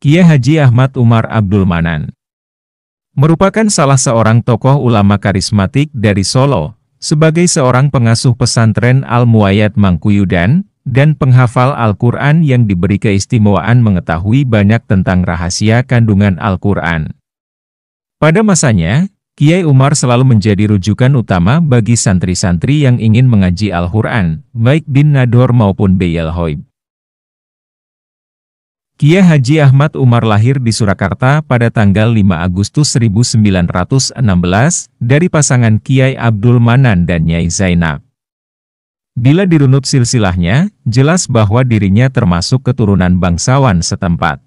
Kiai Haji Ahmad Umar Abdul Manan merupakan salah seorang tokoh ulama karismatik dari Solo, sebagai seorang pengasuh pesantren Al-Muayyad Mangkuyudan, dan penghafal Al-Quran yang diberi keistimewaan mengetahui banyak tentang rahasia kandungan Al-Quran. Pada masanya, Kiai Umar selalu menjadi rujukan utama bagi santri-santri yang ingin mengaji Al-Quran, baik bin Nador maupun Beyal Hoib. Kiai Haji Ahmad Umar lahir di Surakarta pada tanggal 5 Agustus 1916 dari pasangan Kiai Abdul Manan dan Nyai Zainab. Bila dirunut silsilahnya, jelas bahwa dirinya termasuk keturunan bangsawan setempat.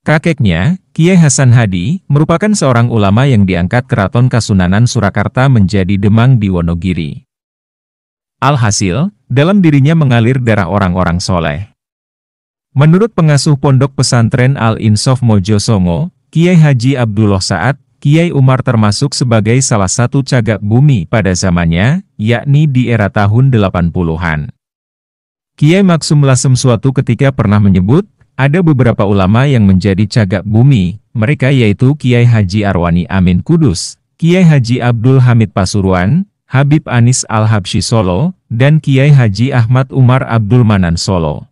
Kakeknya, Kiai Hasan Hadi, merupakan seorang ulama yang diangkat Keraton Kasunanan Surakarta menjadi Demang di Wonogiri. Alhasil, dalam dirinya mengalir darah orang-orang soleh. Menurut pengasuh pondok pesantren Al-Insaf Mojosongo, Kiai Haji Abdullah Sa'ad, Kiai Umar termasuk sebagai salah satu cagak bumi pada zamannya, yakni di era tahun 80-an. Kiai Maksum Lasem suatu ketika pernah menyebut, ada beberapa ulama yang menjadi cagak bumi, mereka yaitu Kiai Haji Arwani Amin Kudus, Kiai Haji Abdul Hamid Pasuruan, Habib Anis Al-Habsyi Solo, dan Kiai Haji Ahmad Umar Abdul Manan Solo.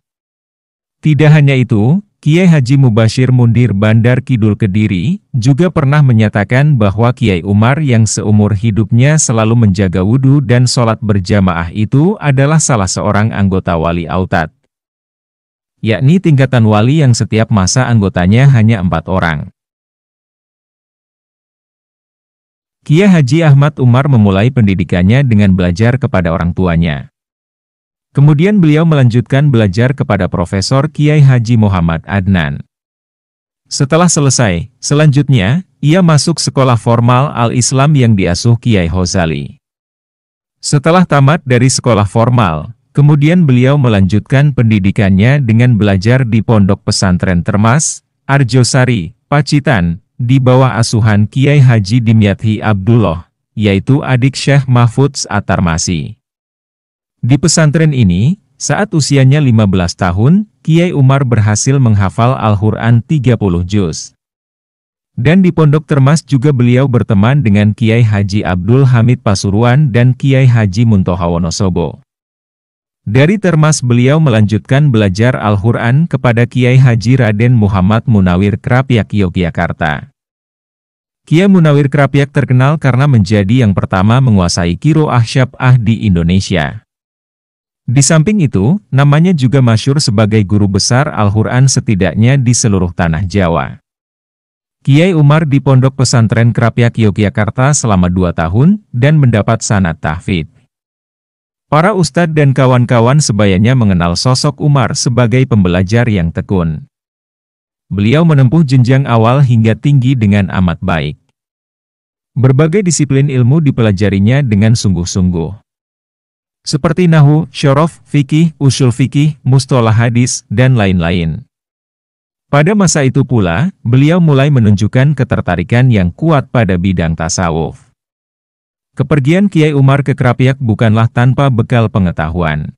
Tidak hanya itu, Kiai Haji Mubashir Mundir Bandar Kidul Kediri, juga pernah menyatakan bahwa Kiai Umar yang seumur hidupnya selalu menjaga wudhu dan sholat berjamaah itu adalah salah seorang anggota Wali Autad. Yakni tingkatan wali yang setiap masa anggotanya hanya 4 orang. Kiai Haji Ahmad Umar memulai pendidikannya dengan belajar kepada orang tuanya. Kemudian beliau melanjutkan belajar kepada Profesor Kiai Haji Muhammad Adnan. Setelah selesai, selanjutnya, ia masuk sekolah formal Al-Islam yang diasuh Kiai Hozali. Setelah tamat dari sekolah formal, kemudian beliau melanjutkan pendidikannya dengan belajar di Pondok Pesantren Termas, Arjosari, Pacitan, di bawah asuhan Kiai Haji Dimyati Abdullah, yaitu adik Syekh Mahfudz At-Tarmasi. Di pesantren ini, saat usianya 15 tahun, Kiai Umar berhasil menghafal Al-Quran 30 juz. Dan di Pondok Termas juga beliau berteman dengan Kiai Haji Abdul Hamid Pasuruan dan Kiai Haji Muntoha Wonosobo. Dari Termas beliau melanjutkan belajar Al-Quran kepada Kiai Haji Raden Muhammad Munawir Krapyak Yogyakarta. Kiai Munawir Krapyak terkenal karena menjadi yang pertama menguasai qiraah syab'ah di Indonesia. Di samping itu, namanya juga masyhur sebagai guru besar Al-Quran setidaknya di seluruh tanah Jawa. Kiai Umar di Pondok Pesantren Krapyak Yogyakarta selama 2 tahun, dan mendapat sanad tahfidz. Para ustadz dan kawan-kawan sebayanya mengenal sosok Umar sebagai pembelajar yang tekun. Beliau menempuh jenjang awal hingga tinggi dengan amat baik. Berbagai disiplin ilmu dipelajarinya dengan sungguh-sungguh. Seperti Nahwu, Syorof, Fikih, Usul Fikih, Mustolah Hadis, dan lain-lain. Pada masa itu pula, beliau mulai menunjukkan ketertarikan yang kuat pada bidang tasawuf. Kepergian Kiai Umar ke Krapyak bukanlah tanpa bekal pengetahuan.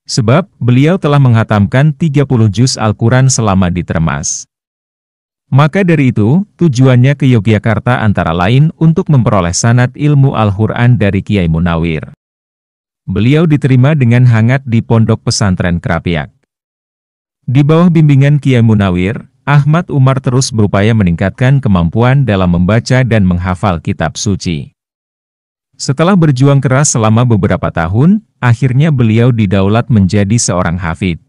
Sebab, beliau telah menghatamkan 30 juz Al-Quran selama di Termas. Maka dari itu, tujuannya ke Yogyakarta antara lain untuk memperoleh sanad ilmu Al-Quran dari Kiai Munawir. Beliau diterima dengan hangat di Pondok Pesantren Krapyak. Di bawah bimbingan Kiai Munawir, Ahmad Umar terus berupaya meningkatkan kemampuan dalam membaca dan menghafal kitab suci. Setelah berjuang keras selama beberapa tahun, akhirnya beliau didaulat menjadi seorang hafidz.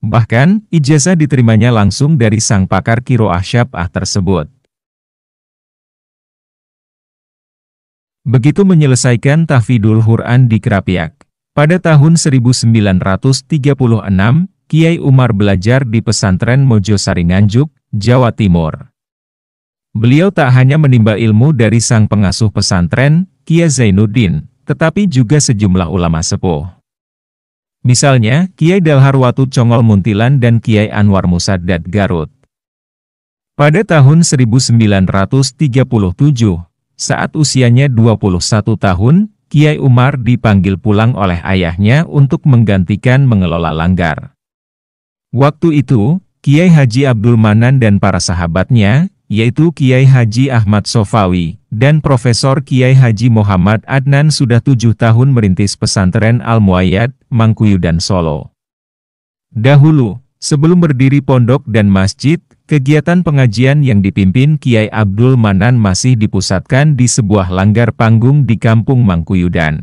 Bahkan, ijazah diterimanya langsung dari sang pakar qiraah syab'ah tersebut. Begitu menyelesaikan tahfidul Quran di Krapyak, pada tahun 1936, Kiai Umar belajar di pesantren Mojosari Nganjuk, Jawa Timur. Beliau tak hanya menimba ilmu dari sang pengasuh pesantren, Kiai Zainuddin, tetapi juga sejumlah ulama sepuh. Misalnya, Kiai Dalhar Watu Congol Muntilan dan Kiai Anwar Musaddad Garut. Pada tahun 1937, saat usianya 21 tahun, Kiai Umar dipanggil pulang oleh ayahnya untuk menggantikan mengelola langgar. Waktu itu, Kiai Haji Abdul Manan dan para sahabatnya, yaitu Kiai Haji Ahmad Sofawi, dan Profesor Kiai Haji Muhammad Adnan sudah 7 tahun merintis pesantren Al-Muayyad, Mangkuyudan, Solo. Dahulu, sebelum berdiri pondok dan masjid, kegiatan pengajian yang dipimpin Kiai Abdul Manan masih dipusatkan di sebuah langgar panggung di Kampung Mangkuyudan.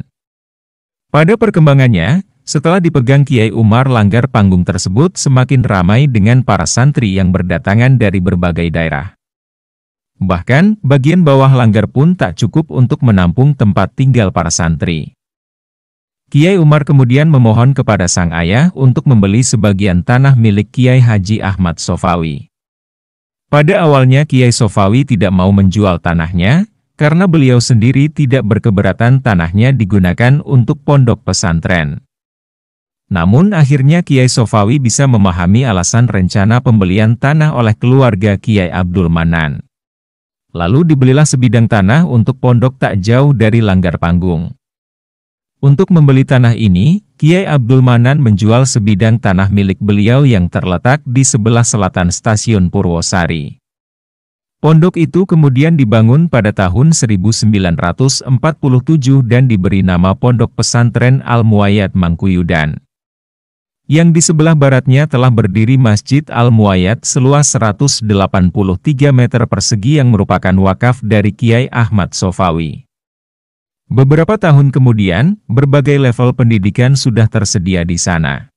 Pada perkembangannya, setelah dipegang Kiai Umar, langgar panggung tersebut semakin ramai dengan para santri yang berdatangan dari berbagai daerah. Bahkan, bagian bawah langgar pun tak cukup untuk menampung tempat tinggal para santri. Kiai Umar kemudian memohon kepada sang ayah untuk membeli sebagian tanah milik Kiai Haji Ahmad Sofawi. Pada awalnya Kiai Sofawi tidak mau menjual tanahnya, karena beliau sendiri tidak berkeberatan tanahnya digunakan untuk pondok pesantren. Namun akhirnya Kiai Sofawi bisa memahami alasan rencana pembelian tanah oleh keluarga Kiai Abdul Manan. Lalu dibelilah sebidang tanah untuk pondok tak jauh dari langgar panggung. Untuk membeli tanah ini, Kiai Abdul Manan menjual sebidang tanah milik beliau yang terletak di sebelah selatan stasiun Purwosari. Pondok itu kemudian dibangun pada tahun 1947 dan diberi nama Pondok Pesantren Al-Muayyad Mangkuyudan. Yang di sebelah baratnya telah berdiri Masjid Al-Muayyad seluas 183 meter persegi yang merupakan wakaf dari Kiai Ahmad Sofawi. Beberapa tahun kemudian, berbagai level pendidikan sudah tersedia di sana.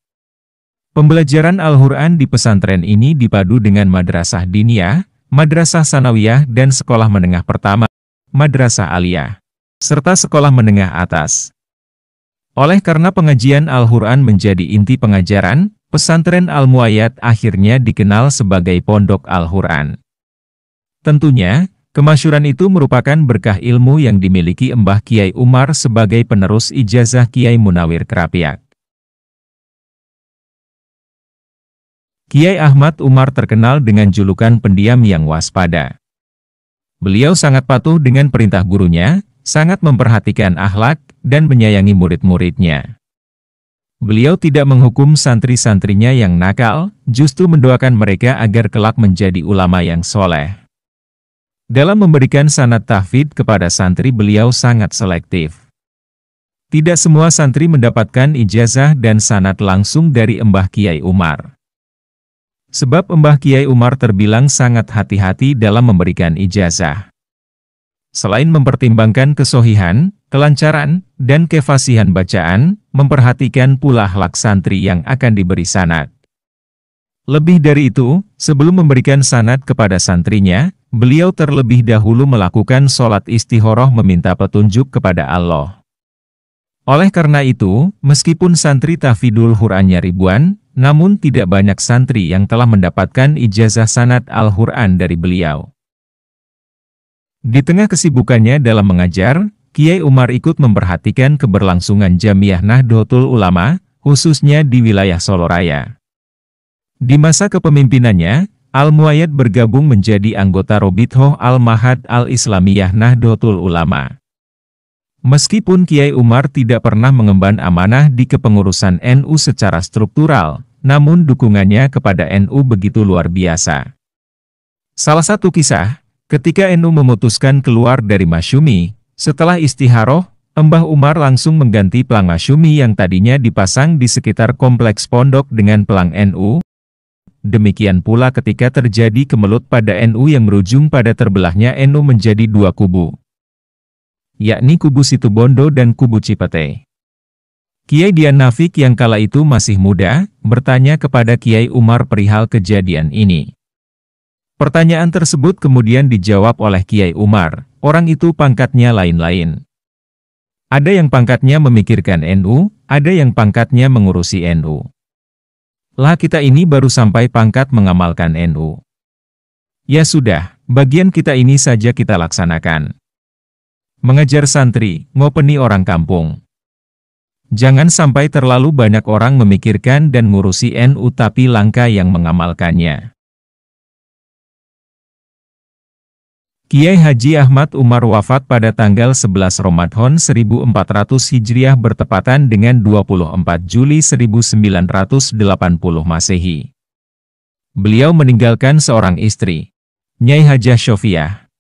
Pembelajaran Al-Quran di pesantren ini dipadu dengan madrasah diniyah, madrasah sanawiyah dan sekolah menengah pertama, madrasah aliyah, serta sekolah menengah atas. Oleh karena pengajian Al-Quran menjadi inti pengajaran, pesantren Al-Muayyad akhirnya dikenal sebagai Pondok Al-Quran. Tentunya, kemasyhuran itu merupakan berkah ilmu yang dimiliki Mbah Kiai Umar sebagai penerus ijazah Kiai Munawir Krapiak. Kiai Ahmad Umar terkenal dengan julukan pendiam yang waspada. Beliau sangat patuh dengan perintah gurunya, sangat memperhatikan akhlak, dan menyayangi murid-muridnya. Beliau tidak menghukum santri-santrinya yang nakal, justru mendoakan mereka agar kelak menjadi ulama yang soleh. Dalam memberikan sanad tahfidz kepada santri beliau sangat selektif. Tidak semua santri mendapatkan ijazah dan sanad langsung dari Mbah Kiai Umar. Sebab Mbah Kiai Umar terbilang sangat hati-hati dalam memberikan ijazah. Selain mempertimbangkan kesohihan, kelancaran, dan kefasihan bacaan, memperhatikan pula akhlak santri yang akan diberi sanad. Lebih dari itu, sebelum memberikan sanad kepada santrinya, beliau terlebih dahulu melakukan sholat istikharah meminta petunjuk kepada Allah. Oleh karena itu, meskipun santri tahfidzul Qur'annya ribuan, namun tidak banyak santri yang telah mendapatkan ijazah sanad Al-Quran dari beliau. Di tengah kesibukannya dalam mengajar, Kiai Umar ikut memperhatikan keberlangsungan Jamiah Nahdlatul Ulama, khususnya di wilayah Solo Raya. Di masa kepemimpinannya, Al-Muayyad bergabung menjadi anggota Robithoh Al-Mahad Al-Islamiyah Nahdlatul Ulama. Meskipun Kiai Umar tidak pernah mengemban amanah di kepengurusan NU secara struktural, namun dukungannya kepada NU begitu luar biasa. Salah satu kisah, ketika NU memutuskan keluar dari Masyumi, setelah istikharah, Mbah Umar langsung mengganti pelang Masyumi yang tadinya dipasang di sekitar kompleks pondok dengan pelang NU. Demikian pula ketika terjadi kemelut pada NU yang berujung pada terbelahnya NU menjadi dua kubu, yakni kubu Situbondo dan kubu Cipete. Kiai Dian Nafik yang kala itu masih muda, bertanya kepada Kiai Umar perihal kejadian ini. Pertanyaan tersebut kemudian dijawab oleh Kiai Umar, orang itu pangkatnya lain-lain. Ada yang pangkatnya memikirkan NU, ada yang pangkatnya mengurusi NU. Lah kita ini baru sampai pangkat mengamalkan NU. Ya sudah, bagian kita ini saja kita laksanakan. Mengajar santri, ngopeni orang kampung. Jangan sampai terlalu banyak orang memikirkan dan ngurusi NU tapi langka yang mengamalkannya. Kiai Haji Ahmad Umar wafat pada tanggal 11 Ramadan 1400 Hijriah bertepatan dengan 24 Juli 1980 Masehi. Beliau meninggalkan seorang istri, Nyai Hajah Syofiah.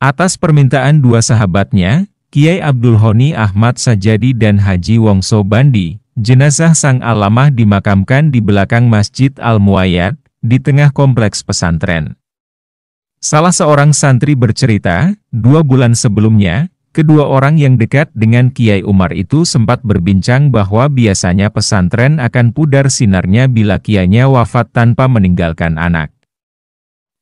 Atas permintaan dua sahabatnya, Kiai Abdul Honi Ahmad Sajadi dan Haji Wongso Bandi, jenazah sang alamah dimakamkan di belakang Masjid Al-Muayyad, di tengah kompleks pesantren. Salah seorang santri bercerita, 2 bulan sebelumnya, kedua orang yang dekat dengan Kiai Umar itu sempat berbincang bahwa biasanya pesantren akan pudar sinarnya bila kiainya wafat tanpa meninggalkan anak.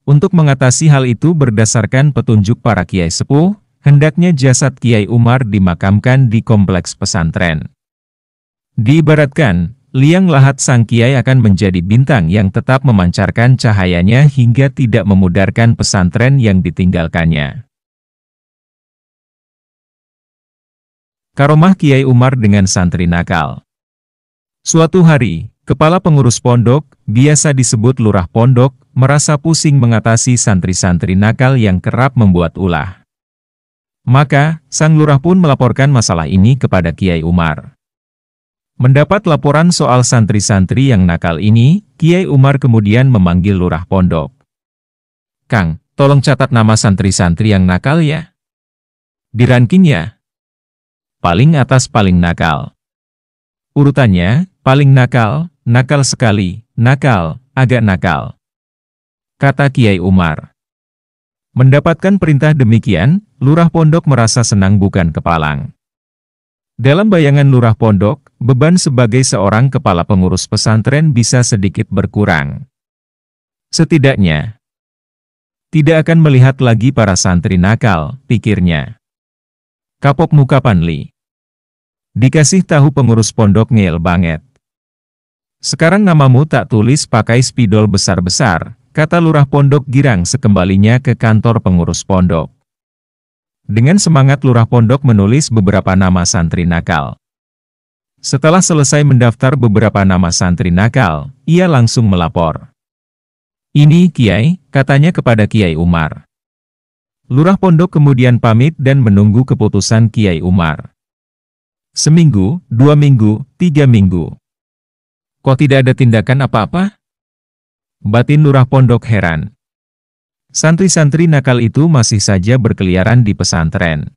Untuk mengatasi hal itu berdasarkan petunjuk para kiai sepuh, hendaknya jasad Kiai Umar dimakamkan di kompleks pesantren. Diibaratkan, liang lahat sang kiai akan menjadi bintang yang tetap memancarkan cahayanya hingga tidak memudarkan pesantren yang ditinggalkannya. Karomah Kiai Umar dengan santri nakal. Suatu hari, kepala pengurus pondok, biasa disebut lurah pondok, merasa pusing mengatasi santri-santri nakal yang kerap membuat ulah. Maka, sang lurah pun melaporkan masalah ini kepada Kiai Umar. Mendapat laporan soal santri-santri yang nakal ini, Kiai Umar kemudian memanggil lurah pondok. "Kang, tolong catat nama santri-santri yang nakal ya. Di ranking ya. Paling atas paling nakal. Urutannya, paling nakal, nakal sekali, nakal, agak nakal," kata Kiai Umar. Mendapatkan perintah demikian, lurah pondok merasa senang bukan kepalang. Dalam bayangan lurah pondok, beban sebagai seorang kepala pengurus pesantren bisa sedikit berkurang. Setidaknya, tidak akan melihat lagi para santri nakal, pikirnya. Kapok muka Panli. Dikasih tahu pengurus pondok ngeyel banget. "Sekarang namamu tak tulis pakai spidol besar-besar," kata lurah pondok girang sekembalinya ke kantor pengurus pondok. Dengan semangat lurah pondok menulis beberapa nama santri nakal. Setelah selesai mendaftar beberapa nama santri nakal, ia langsung melapor. "Ini Kiai," katanya kepada Kiai Umar. Lurah pondok kemudian pamit dan menunggu keputusan Kiai Umar. Seminggu, 2 minggu, 3 minggu. Kok tidak ada tindakan apa-apa? Batin lurah pondok heran. Santri-santri nakal itu masih saja berkeliaran di pesantren.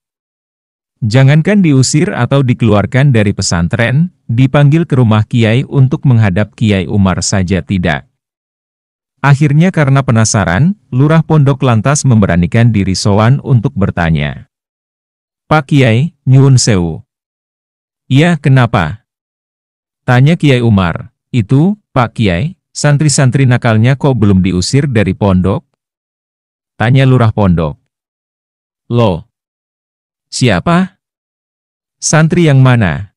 Jangankan diusir atau dikeluarkan dari pesantren, dipanggil ke rumah Kiai untuk menghadap Kiai Umar saja tidak. Akhirnya karena penasaran, lurah pondok lantas memberanikan diri sowan untuk bertanya. "Pak Kiai, nyuwun sewu." "Iya, kenapa?" tanya Kiai Umar. "Itu, Pak Kiai, santri-santri nakalnya kok belum diusir dari pondok?" tanya lurah pondok. "Loh, siapa? Santri yang mana?"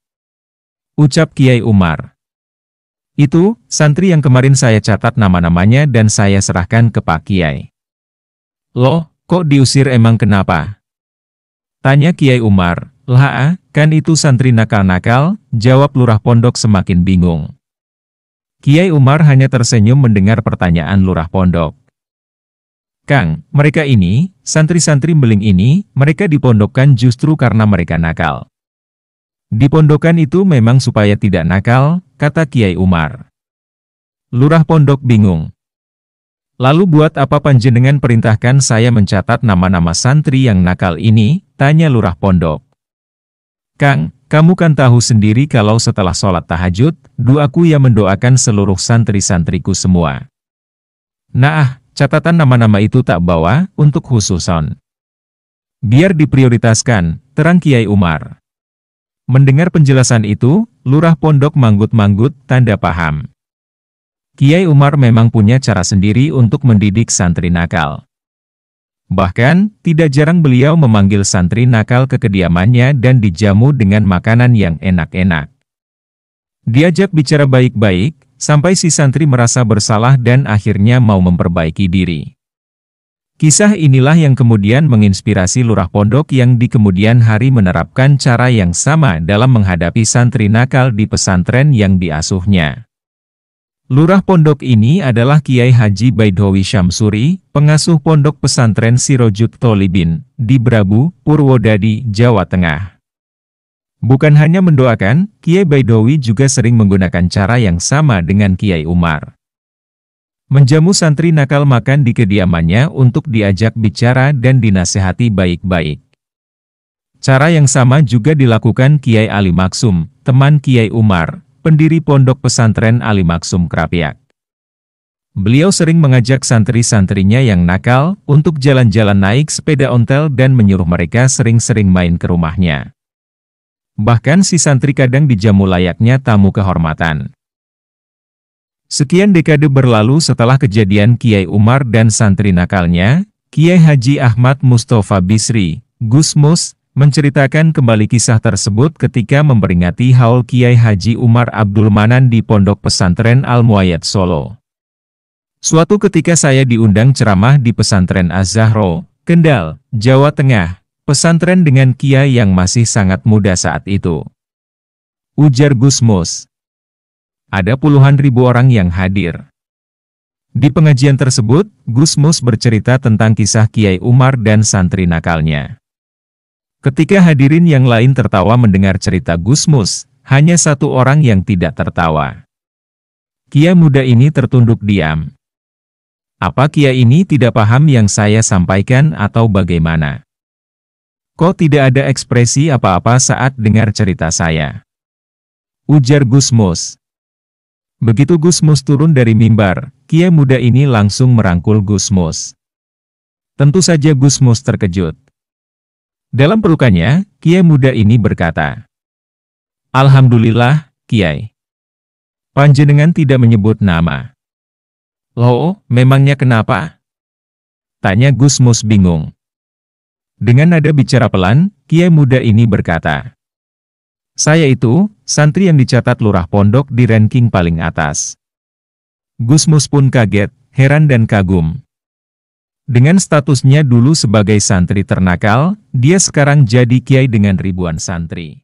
ucap Kiai Umar. "Itu, santri yang kemarin saya catat nama-namanya dan saya serahkan ke Pak Kiai." "Loh, kok diusir emang kenapa?" tanya Kiai Umar. "Lah, kan itu santri nakal-nakal," jawab lurah pondok semakin bingung. Kiai Umar hanya tersenyum mendengar pertanyaan lurah pondok. "Kang, mereka ini, santri-santri beling ini, mereka dipondokkan justru karena mereka nakal." "Dipondokkan itu memang supaya tidak nakal," kata Kiai Umar. Lurah pondok bingung. "Lalu buat apa panjenengan perintahkan saya mencatat nama-nama santri yang nakal ini?" tanya lurah pondok. "Kang, kamu kan tahu sendiri kalau setelah sholat tahajud, doaku ya mendoakan seluruh santri-santriku semua. Nah, catatan nama-nama itu tak bawa, untuk khususon. Biar diprioritaskan," terang Kiai Umar. Mendengar penjelasan itu, lurah pondok manggut-manggut, tanda paham. Kiai Umar memang punya cara sendiri untuk mendidik santri nakal. Bahkan, tidak jarang beliau memanggil santri nakal ke kediamannya dan dijamu dengan makanan yang enak-enak. Diajak bicara baik-baik, sampai si santri merasa bersalah dan akhirnya mau memperbaiki diri. Kisah inilah yang kemudian menginspirasi lurah pondok yang di kemudian hari menerapkan cara yang sama dalam menghadapi santri nakal di pesantren yang diasuhnya. Lurah pondok ini adalah Kiai Haji Baidhowi Syamsuri, pengasuh pondok pesantren Sirojut Tholibin, di Brabu, Purwodadi, Jawa Tengah. Bukan hanya mendoakan, Kiai Baidhowi juga sering menggunakan cara yang sama dengan Kiai Umar. Menjamu santri nakal makan di kediamannya untuk diajak bicara dan dinasehati baik-baik. Cara yang sama juga dilakukan Kiai Ali Maksum, teman Kiai Umar, pendiri Pondok Pesantren Ali Maksum Krapyak. Beliau sering mengajak santri-santrinya yang nakal untuk jalan-jalan naik sepeda ontel dan menyuruh mereka sering-sering main ke rumahnya. Bahkan si santri kadang dijamu layaknya tamu kehormatan. Sekian dekade berlalu setelah kejadian Kiai Umar dan santri nakalnya, Kiai Haji Ahmad Mustofa Bisri, Gus Mus, menceritakan kembali kisah tersebut ketika memperingati haul Kiai Haji Umar Abdul Manan di Pondok Pesantren Al-Muayyad Solo. Suatu ketika saya diundang ceramah di Pesantren Az-Zahro, Kendal, Jawa Tengah, pesantren dengan kiai yang masih sangat muda saat itu. Ujar Gus Mus. Ada puluhan ribu orang yang hadir. Di pengajian tersebut, Gus Mus bercerita tentang kisah Kiai Umar dan santri nakalnya. Ketika hadirin yang lain tertawa mendengar cerita Gus Mus, hanya satu orang yang tidak tertawa. Kiai muda ini tertunduk diam. Apa kiai ini tidak paham yang saya sampaikan atau bagaimana? Kok tidak ada ekspresi apa-apa saat dengar cerita saya? Ujar Gus Mus. Begitu Gus Mus turun dari mimbar, kiai muda ini langsung merangkul Gus Mus. Tentu saja Gus Mus terkejut. Dalam pelukannya, kiai muda ini berkata, "Alhamdulillah, Kiai. Panjenengan tidak menyebut nama." "Loh, memangnya kenapa?" tanya Gus Mus bingung. Dengan nada bicara pelan, kiai muda ini berkata, "Saya itu, santri yang dicatat lurah pondok di ranking paling atas." Gus Mus pun kaget, heran dan kagum. Dengan statusnya dulu sebagai santri ternakal, dia sekarang jadi kiai dengan ribuan santri.